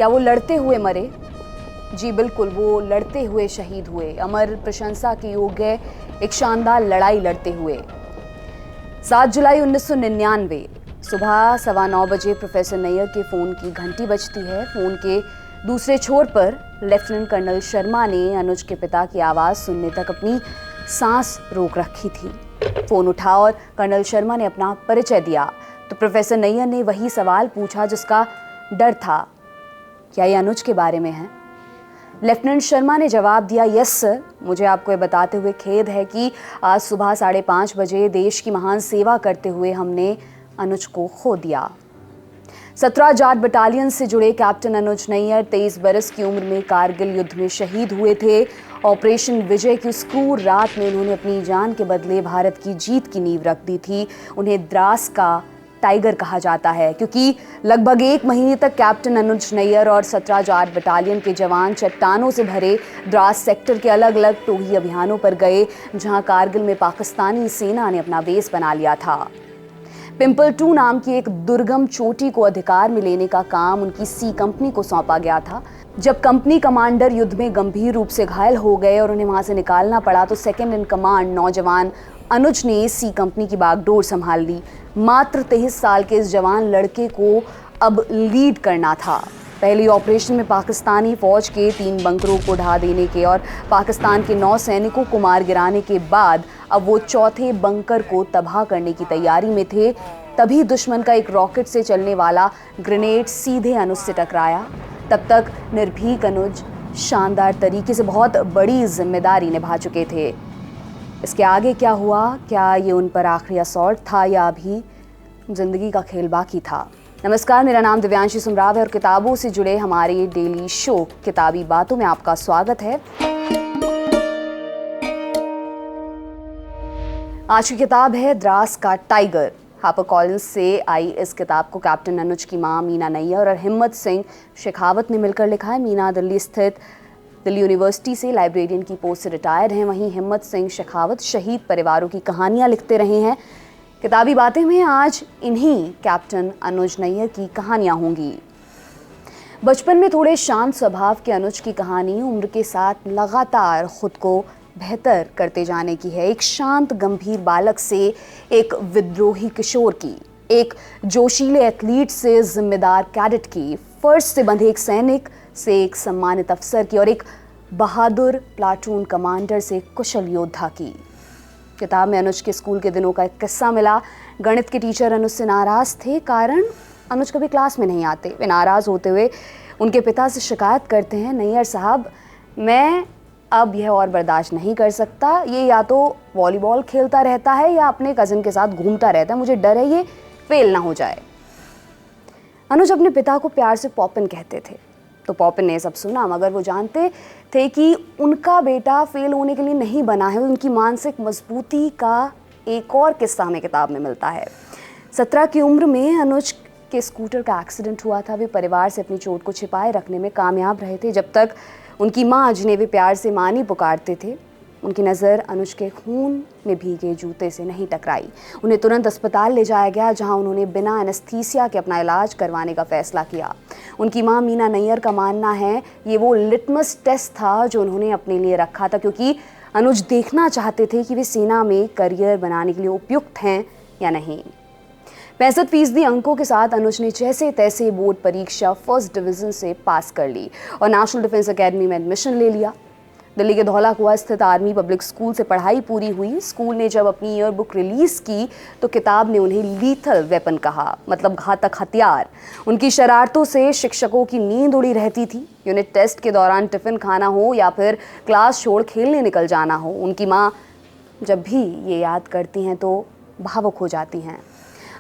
क्या वो लड़ते हुए मरे? जी बिल्कुल, वो लड़ते हुए शहीद हुए, अमर प्रशंसा के योग्य एक शानदार लड़ाई लड़ते हुए। 7 जुलाई 1999 सुबह 9:15 बजे प्रोफेसर नैयर के फ़ोन की घंटी बजती है। फ़ोन के दूसरे छोर पर लेफ्टिनेंट कर्नल शर्मा ने अनुज के पिता की आवाज़ सुनने तक अपनी सांस रोक रखी थी। फ़ोन उठा और कर्नल शर्मा ने अपना परिचय दिया तो प्रोफेसर नैयर ने वही सवाल पूछा जिसका डर था, क्या ये अनुज के बारे में है? लेफ्टिनेंट शर्मा ने जवाब दिया, यस सर। मुझे आपको ये बताते हुए खेद है कि आज सुबह 5:30 बजे देश की महान सेवा करते हुए हमने अनुज को खो दिया। 17 जाट बटालियन से जुड़े कैप्टन अनुज नैयर 23 बरस की उम्र में कारगिल युद्ध में शहीद हुए थे। ऑपरेशन विजय की उस क्रूर रात में उन्होंने अपनी जान के बदले भारत की जीत की नींव रख दी थी। उन्हें द्रास का टाइगर कहा जाता है क्योंकि लगभग 1 महीने तक कैप्टन अनुज नैयर और 17 जाट बटालियन के जवान चट्टानों से भरे द्रास सेक्टर के अलग अलग टोही अभियानों पर गए, जहां कारगिल में पाकिस्तानी सेना ने अपना बेस बना लिया था। पिंपल 2 नाम की एक दुर्गम चोटी को अधिकार में लेने का काम उनकी सी कंपनी को सौंपा गया था। जब कंपनी कमांडर युद्ध में गंभीर रूप से घायल हो गए और उन्हें वहां से निकालना पड़ा तो सेकंड इन कमांड नौजवान अनुज ने सी कंपनी की बागडोर संभाल ली। मात्र 23 साल के इस जवान लड़के को अब लीड करना था। पहले ऑपरेशन में पाकिस्तानी फौज के 3 बंकरों को ढा देने के और पाकिस्तान के 9 सैनिकों को मार गिराने के बाद अब वो चौथे बंकर को तबाह करने की तैयारी में थे। तभी दुश्मन का एक रॉकेट से चलने वाला ग्रेनेड सीधे अनुज से टकराया। तब तक निर्भीक अनुज शानदार तरीके से बहुत बड़ी जिम्मेदारी निभा चुके थे। इसके आगे क्या हुआ, क्या ये उन पर आखिरी असॉल्ट था या अभी जिंदगी का खेल बाकी था? नमस्कार, मेरा नाम दिव्यांशी सुमराव है और किताबों से जुड़े हमारे डेली शो किताबी बातों में आपका स्वागत है। आज की किताब है द्रास का टाइगर। हापर कॉलिंस से आई इस किताब को कैप्टन अनुज की मां मीना नैयर और हिम्मत सिंह शेखावत ने मिलकर लिखा है। मीना दिल्ली स्थित दिल्ली यूनिवर्सिटी से लाइब्रेरियन की पोस्ट से रिटायर्ड हैं, वहीं हिम्मत सिंह शेखावत शहीद परिवारों की कहानियां लिखते रहे हैं। किताबी बातें में आज इन्हीं कैप्टन अनुज नैयर की कहानियां होंगी। बचपन में थोड़े शांत स्वभाव के अनुज की कहानी उम्र के साथ लगातार खुद को बेहतर करते जाने की है। एक शांत गंभीर बालक से एक विद्रोही किशोर की, एक जोशीले एथलीट से जिम्मेदार कैडेट की, फर्ज से बंधे एक सैनिक से एक सम्मानित अफसर की और एक बहादुर प्लाटून कमांडर से कुशल योद्धा की। किताब में अनुज के स्कूल के दिनों का एक किस्सा मिला। गणित के टीचर अनुज से नाराज थे, कारण अनुज कभी क्लास में नहीं आते। वे नाराज होते हुए उनके पिता से शिकायत करते हैं, नैयर साहब, मैं अब यह और बर्दाश्त नहीं कर सकता। ये या तो वॉलीबॉल खेलता रहता है या अपने कज़न के साथ घूमता रहता है, मुझे डर है ये फेल ना हो जाए। अनुज अपने पिता को प्यार से पॉपिन कहते थे, तो पॉपिन ने सब सुना, मगर वो जानते थे कि उनका बेटा फेल होने के लिए नहीं बना है। उनकी मानसिक मजबूती का एक और किस्सा हमें किताब में मिलता है। 17 की उम्र में अनुज के स्कूटर का एक्सीडेंट हुआ था। वे परिवार से अपनी चोट को छिपाए रखने में कामयाब रहे थे, जब तक उनकी माँ, जिन्हें वे प्यार से मानी पुकारते थे, उनकी नज़र अनुज के खून में भीगे जूते से नहीं टकराई। उन्हें तुरंत अस्पताल ले जाया गया, जहां उन्होंने बिना एनेस्थीसिया के अपना इलाज करवाने का फैसला किया। उनकी मां मीना नैयर का मानना है ये वो लिटमस टेस्ट था जो उन्होंने अपने लिए रखा था, क्योंकि अनुज देखना चाहते थे कि वे सेना में करियर बनाने के लिए उपयुक्त हैं या नहीं। 65% अंकों के साथ अनुज ने जैसे तैसे बोर्ड परीक्षा फर्स्ट डिवीजन से पास कर ली और नेशनल डिफेंस एकेडमी में एडमिशन ले लिया। दिल्ली के धौला कुआं स्थित आर्मी पब्लिक स्कूल से पढ़ाई पूरी हुई। स्कूल ने जब अपनी ईयर बुक रिलीज की तो किताब ने उन्हें लीथल वेपन कहा, मतलब घातक हथियार। उनकी शरारतों से शिक्षकों की नींद उड़ी रहती थी। यूनिट टेस्ट के दौरान टिफिन खाना हो या फिर क्लास छोड़ खेलने निकल जाना हो, उनकी माँ जब भी ये याद करती हैं तो भावुक हो जाती हैं।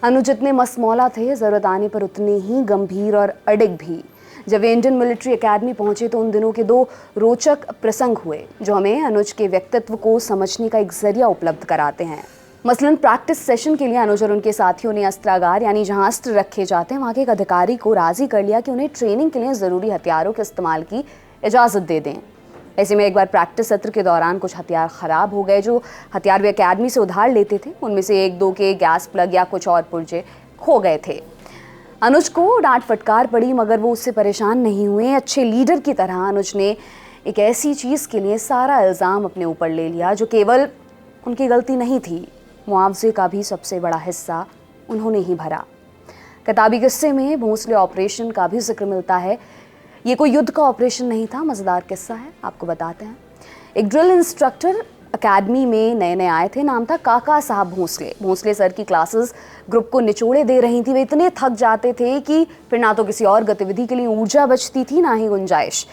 अनुज जितने मसमौला थे, ज़रूरत आने पर उतने ही गंभीर और अडिग भी। जब वे इंडियन मिलिट्री एकेडमी पहुंचे तो उन दिनों के 2 रोचक प्रसंग हुए जो हमें अनुज के व्यक्तित्व को समझने का एक जरिया उपलब्ध कराते हैं। मसलन प्रैक्टिस सेशन के लिए अनुज और उनके साथियों ने अस्त्रागार, यानी जहां अस्त्र रखे जाते हैं, वहां के एक अधिकारी को राजी कर लिया कि उन्हें ट्रेनिंग के लिए ज़रूरी हथियारों के इस्तेमाल की इजाज़त दे दें। ऐसे में एक बार प्रैक्टिस सत्र के दौरान कुछ हथियार ख़राब हो गए। जो हथियार वे अकेडमी से उधार लेते थे, उनमें से 1-2 के गैस प्लग या कुछ और पुर्जे खो गए थे। अनुज को डांट फटकार पड़ी मगर वो उससे परेशान नहीं हुए। अच्छे लीडर की तरह अनुज ने एक ऐसी चीज़ के लिए सारा इल्ज़ाम अपने ऊपर ले लिया जो केवल उनकी गलती नहीं थी, मुआवजे का भी सबसे बड़ा हिस्सा उन्होंने ही भरा। किताबी किस्से में भोंसले ऑपरेशन का भी जिक्र मिलता है। ये कोई युद्ध का ऑपरेशन नहीं था, मज़ेदार किस्सा है, आपको बताते हैं। एक ड्रिल इंस्ट्रक्टर अकेडमी में नए नए आए थे, नाम था काका साहब भोंसले। भोंसले सर की क्लासेस ग्रुप को निचोड़े दे रही थी। वे इतने थक जाते थे कि फिर ना तो किसी और गतिविधि के लिए ऊर्जा बचती थी, ना ही गुंजाइश।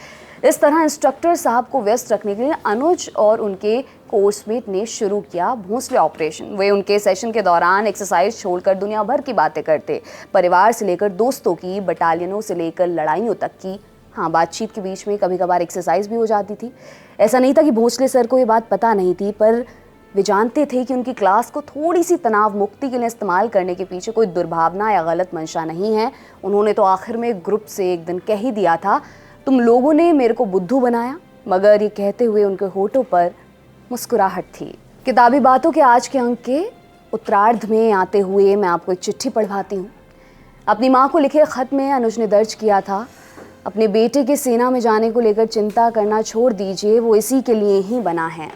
इस तरह इंस्ट्रक्टर साहब को व्यस्त रखने के लिए अनुज और उनके कोर्समेट ने शुरू किया भोंसले ऑपरेशन। वे उनके सेशन के दौरान एक्सरसाइज छोड़कर दुनिया भर की बातें करते, परिवार से लेकर दोस्तों की, बटालियनों से लेकर लड़ाइयों तक की। हाँ, बातचीत के बीच में कभी कभार एक्सरसाइज भी हो जाती थी। ऐसा नहीं था कि भोंसले सर को ये बात पता नहीं थी, पर वे जानते थे कि उनकी क्लास को थोड़ी सी तनाव मुक्ति के लिए इस्तेमाल करने के पीछे कोई दुर्भावना या गलत मंशा नहीं है। उन्होंने तो आखिर में ग्रुप से एक दिन कह ही दिया था, तुम लोगों ने मेरे को बुद्धू बनाया। मगर ये कहते हुए उनके होठों पर मुस्कुराहट थी। किताबी बातों के आज के अंक के उत्तरार्ध में आते हुए मैं आपको एक चिट्ठी पढ़वाती हूँ। अपनी माँ को लिखे खत में अनुज ने दर्ज किया था, अपने बेटे के सेना में जाने को लेकर चिंता करना छोड़ दीजिए, वो इसी के लिए ही बना है।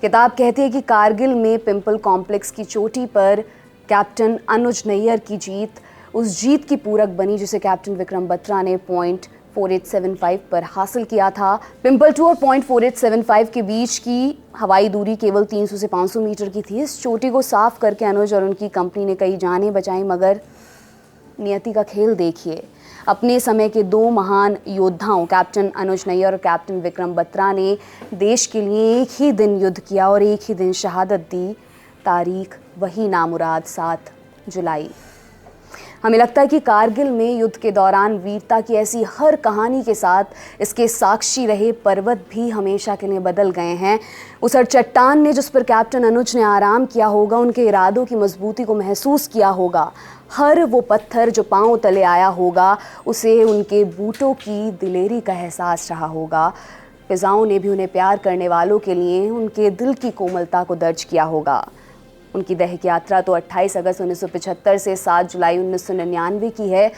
किताब कहती है कि कारगिल में पिंपल कॉम्प्लेक्स की चोटी पर कैप्टन अनुज नैयर की जीत उस जीत की पूरक बनी जिसे कैप्टन विक्रम बत्रा ने .4875 पर हासिल किया था। पिंपल 2 और .4875 के बीच की हवाई दूरी केवल 300 से 500 मीटर की थी। इस चोटी को साफ करके अनुज और उनकी कंपनी ने कई जानें बचाई, मगर नियति का खेल देखिए। अपने समय के दो महान योद्धाओं कैप्टन अनुज नैयर और कैप्टन विक्रम बत्रा ने देश के लिए एक ही दिन युद्ध किया और एक ही दिन शहादत दी। तारीख वही नामुराद 7 जुलाई। हमें लगता है कि कारगिल में युद्ध के दौरान वीरता की ऐसी हर कहानी के साथ इसके साक्षी रहे पर्वत भी हमेशा के लिए बदल गए हैं। उस हर चट्टान ने जिस पर कैप्टन अनुज ने आराम किया होगा, उनके इरादों की मजबूती को महसूस किया होगा। हर वो पत्थर जो पांव तले आया होगा, उसे उनके बूटों की दिलेरी का एहसास रहा होगा। फिजाओं ने भी उन्हें प्यार करने वालों के लिए उनके दिल की कोमलता को दर्ज किया होगा। उनकी दैहिक यात्रा तो 28 अगस्त 1975 से 7 जुलाई 1999 की है,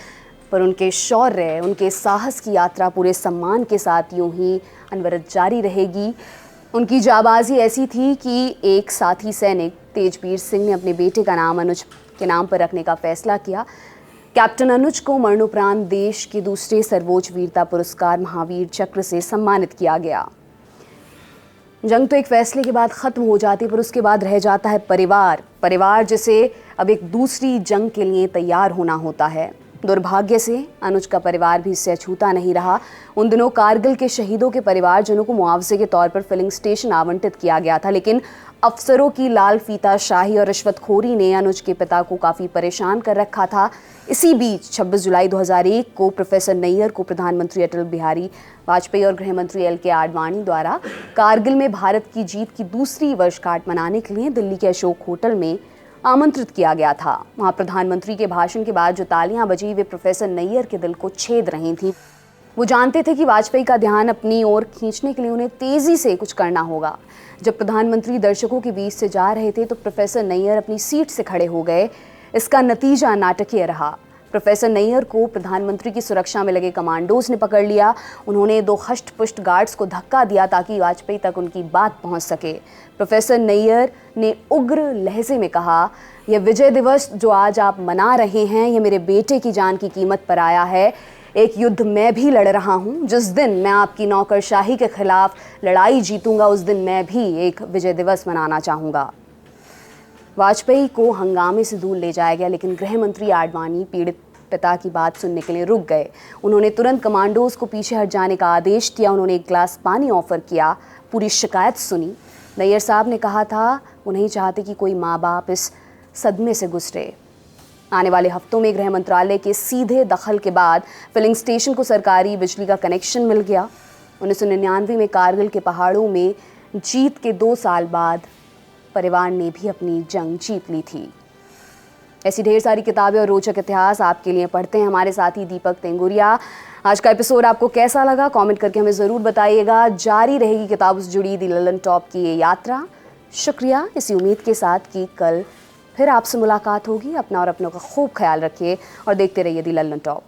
पर उनके शौर्य, उनके साहस की यात्रा पूरे सम्मान के साथ यूं ही अनवरत जारी रहेगी। उनकी जाबाजी ऐसी थी कि एक साथी सैनिक तेजवीर सिंह ने अपने बेटे का नाम अनुज के नाम पर रखने का फैसला किया। कैप्टन अनुज को मरणोपरांत देश के दूसरे सर्वोच्च वीरता पुरस्कार महावीर चक्र से सम्मानित किया गया। जंग तो एक फैसले के बाद ख़त्म हो जाती है, पर उसके बाद रह जाता है परिवार जिसे अब एक दूसरी जंग के लिए तैयार होना होता है। दुर्भाग्य से अनुज का परिवार भी इससे अछूता नहीं रहा। उन दिनों कारगिल के शहीदों के परिवारजनों को मुआवजे के तौर पर फिलिंग स्टेशन आवंटित किया गया था, लेकिन अफसरों की लाल फीता शाही और रिश्वतखोरी ने अनुज के पिता को काफ़ी परेशान कर रखा था। इसी बीच 26 जुलाई 2001 को प्रोफेसर नैयर को प्रधानमंत्री अटल बिहारी वाजपेयी और गृह मंत्री LK आडवाणी द्वारा कारगिल में भारत की जीत की दूसरी वर्षगांठ मनाने के लिए दिल्ली के अशोक होटल में आमंत्रित किया गया था। वहाँ प्रधानमंत्री के भाषण के बाद जो तालियां बजी, वे प्रोफेसर नैयर के दिल को छेद रही थीं। वो जानते थे कि वाजपेयी का ध्यान अपनी ओर खींचने के लिए उन्हें तेजी से कुछ करना होगा। जब प्रधानमंत्री दर्शकों के बीच से जा रहे थे तो प्रोफेसर नैयर अपनी सीट से खड़े हो गए। इसका नतीजा नाटकीय रहा। प्रोफेसर नैयर को प्रधानमंत्री की सुरक्षा में लगे कमांडोज ने पकड़ लिया। उन्होंने 2 हष्ट-पुष्ट गार्ड्स को धक्का दिया ताकि वाजपेयी तक उनकी बात पहुंच सके। प्रोफेसर नैयर ने उग्र लहजे में कहा, यह विजय दिवस जो आज आप मना रहे हैं, यह मेरे बेटे की जान की कीमत पर आया है। एक युद्ध मैं भी लड़ रहा हूं। जिस दिन मैं आपकी नौकरशाही के खिलाफ लड़ाई जीतूंगा, उस दिन मैं भी एक विजय दिवस मनाना चाहूँगा। वाजपेयी को हंगामे से दूर ले जाया गया, लेकिन गृह मंत्री आडवाणी पीड़ित पिता की बात सुनने के लिए रुक गए। उन्होंने तुरंत कमांडोज को पीछे हट जाने का आदेश दिया। उन्होंने एक गिलास पानी ऑफर किया, पूरी शिकायत सुनी। नैयर साहब ने कहा था वो नहीं चाहते कि कोई माँ बाप इस सदमे से गुजरे। आने वाले हफ्तों में गृह मंत्रालय के सीधे दखल के बाद फिलिंग स्टेशन को सरकारी बिजली का कनेक्शन मिल गया। 1999 में कारगिल के पहाड़ों में जीत के 2 साल बाद परिवार ने भी अपनी जंग जीत ली थी। ऐसी ढेर सारी किताबें और रोचक इतिहास आपके लिए पढ़ते हैं हमारे साथी दीपक तेंगुरिया। आज का एपिसोड आपको कैसा लगा कमेंट करके हमें ज़रूर बताइएगा। जारी रहेगी किताबों से जुड़ी दी ललन टॉप की ये यात्रा। शुक्रिया इसी उम्मीद के साथ कि कल फिर आपसे मुलाकात होगी। अपना और अपनों का खूब ख्याल रखिए और देखते रहिए दी लल्लन टॉप।